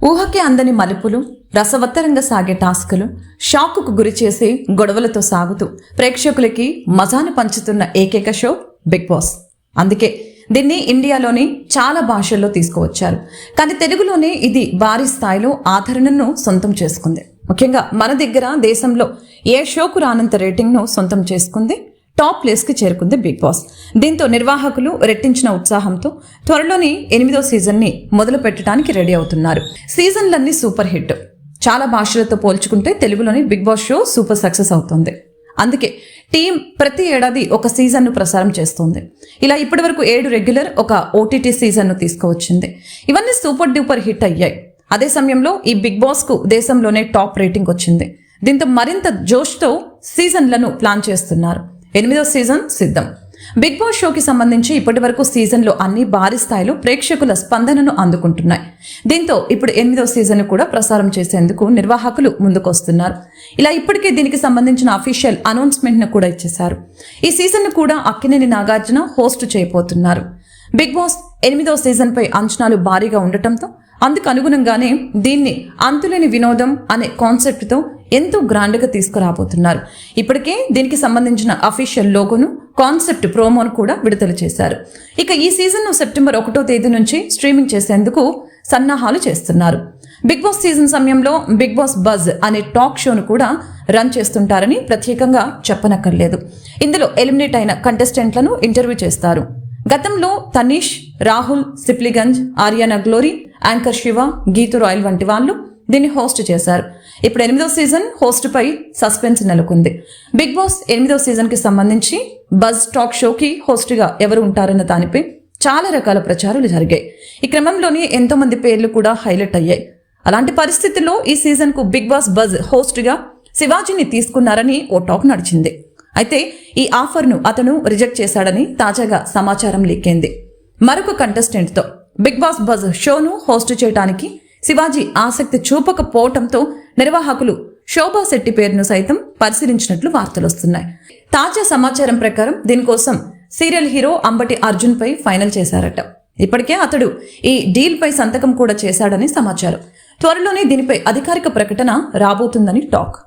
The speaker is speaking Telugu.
ఊహకి అందని మలుపులు, రసవత్తరంగా సాగే టాస్కులు, షాకుకు గురి చేసి గొడవలతో సాగుతూ ప్రేక్షకులకి మజాను పంచుతున్న ఏకైక షో బిగ్ బాస్. అందుకే దీన్ని ఇండియాలోని చాలా భాషల్లో తీసుకువచ్చారు. కానీ తెలుగులోనే ఇది భారీ స్థాయిలో ఆదరణను సొంతం చేసుకుంది. ముఖ్యంగా మన దగ్గర దేశంలో ఏ షోకు రానంత రేటింగ్ను సొంతం చేసుకుంది. టాప్ ప్లేస్కి చేరుకుంది బిగ్ బాస్. దీంతో నిర్వాహకులు రెట్టించిన ఉత్సాహంతో త్వరలోని 8వ సీజన్ని మొదలు పెట్టడానికి రెడీ అవుతున్నారు. సీజన్లన్నీ సూపర్ హిట్. చాలా భాషలతో పోల్చుకుంటే తెలుగులోని Bigg Boss show super success అవుతుంది. అందుకే టీం ప్రతి ఏడాది ఒక సీజన్ను ప్రసారం చేస్తుంది. ఇలా ఇప్పటి వరకు 7 రెగ్యులర్, ఒక OTT సీజన్ను తీసుకువచ్చింది. ఇవన్నీ సూపర్ డూపర్ హిట్ అయ్యాయి. అదే సమయంలో ఈ బిగ్ బాస్కు దేశంలోనే టాప్ రేటింగ్ వచ్చింది. దీంతో మరింత జోష్తో సీజన్లను ప్లాన్ చేస్తున్నారు. 8వ సీజన్ సిద్ధం. బిగ్ బాస్ షోకి సంబంధించి ఇప్పటి వరకు సీజన్లో అన్ని భారీ స్థాయిలో ప్రేక్షకుల స్పందనను అందుకుంటున్నాయి. దీంతో ఇప్పుడు 8వ సీజన్ కూడా ప్రసారం చేసేందుకు నిర్వాహకులు ముందుకొస్తున్నారు. ఇలా ఇప్పటికే దీనికి సంబంధించిన అఫీషియల్ అనౌన్స్మెంట్ను కూడా ఇచ్చేశారు. ఈ సీజన్ను కూడా అక్కినేని నాగార్జున హోస్ట్ చేయబోతున్నారు. బిగ్ బాస్ 8వ సీజన్పై అంచనాలు భారీగా ఉండటంతో అందుకు అనుగుణంగానే దీన్ని అంతులేని వినోదం అనే కాన్సెప్ట్తో ఎంతో గ్రాండ్గా తీసుకురాబోతున్నారు. ఇప్పటికే దీనికి సంబంధించిన అఫీషియల్ లోగోను, కాన్సెప్ట్ ప్రోమోను కూడా విడుదల చేశారు. ఇక ఈ సీజన్ను సెప్టెంబర్ 1వ తేదీ నుంచి స్ట్రీమింగ్ చేసేందుకు సన్నాహాలు చేస్తున్నారు. బిగ్ బాస్ సీజన్ సమయంలో బిగ్ బాస్ బజ్ అనే టాక్ షోను కూడా రన్ చేస్తుంటారని ప్రత్యేకంగా చెప్పనక్కర్లేదు. ఇందులో ఎలిమినేట్ అయిన కంటెస్టెంట్లను ఇంటర్వ్యూ చేస్తారు. గతంలో Tanish, Rahul, Sipligunj, Ariyana Glory, anchor Shiva, Geethu Royal వంటి వాళ్ళు దీన్ని హోస్ట్ చేశారు. ఇప్పుడు 8వ సీజన్ హోస్ట్ పై సస్పెన్స్ నెలకొంది. బిగ్ బాస్ 8వ సీజన్ కి సంబంధించి బజ్ టాక్ షోకి హోస్ట్ గా ఎవరు ఉంటారన్న దానిపై చాలా రకాల ప్రచారాలు జరిగాయి. ఈ క్రమంలోనే ఎంతో మంది పేర్లు కూడా హైలైట్ అయ్యాయి. అలాంటి పరిస్థితుల్లో ఈ సీజన్ కు బిగ్ బాస్ బజ్ హోస్ట్ గా శివాజీని తీసుకున్నారని ఓ టాక్ నడిచింది. అయితే ఈ ఆఫర్ను అతను రిజెక్ట్ చేశాడని తాజాగా సమాచారం లీకైంది. మరొక కంటెస్టెంట్తో బిగ్ బాస్ బజ్ షోను హోస్ట్ చేయడానికి శివాజీ ఆసక్తి చూపకపోవడంతో నిర్వాహకులు శోభా శెట్టి పేరును సైతం పరిశీలించినట్లు వార్తలొస్తున్నాయి. తాజా సమాచారం ప్రకారం దీనికోసం సీరియల్ హీరో అంబటి అర్జున్ పై ఫైనల్ చేశారట. ఇప్పటికే అతడు ఈ డీల్ పై సంతకం కూడా చేశాడని సమాచారం. త్వరలోనే దీనిపై అధికారిక ప్రకటన రాబోతుందని టాక్.